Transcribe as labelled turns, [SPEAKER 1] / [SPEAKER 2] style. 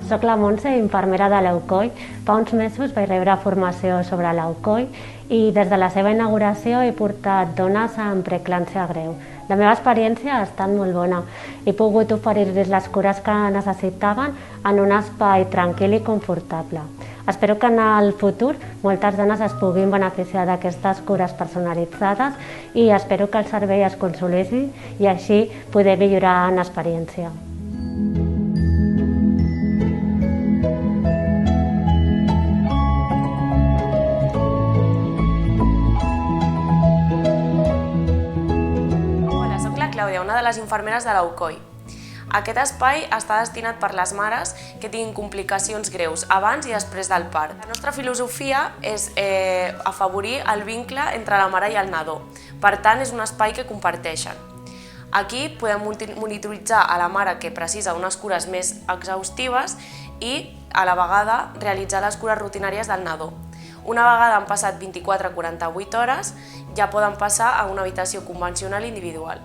[SPEAKER 1] Soc la Montse, infermera de l'EUCOI. Fa uns mesos vaig rebre formació sobre l'EUCOI i des de la seva inauguració he portat dones amb preeclàmpsia greu. La meva experiència ha estat molt bona. He pogut oferir-los les cures que necessitaven en un espai tranquil i confortable. Espero que en el futur moltes dones es puguin beneficiar d'aquestes cures personalitzades i espero que el servei es consolidi i així poder millorar en experiència.
[SPEAKER 2] Clàudia, una de les infermeres de l'EUCOI. Aquest espai està destinat per les mares que tinguin complicacions greus abans i després del part. La nostra filosofia és afavorir el vincle entre la mare i el nadó. Per tant, és un espai que comparteixen. Aquí podem monitoritzar a la mare que precisa unes cures més exhaustives i, a la vegada, realitzar les cures rutinàries del nadó. Una vegada han passat 24 a 48 hores, ja poden passar a una habitació convencional individual.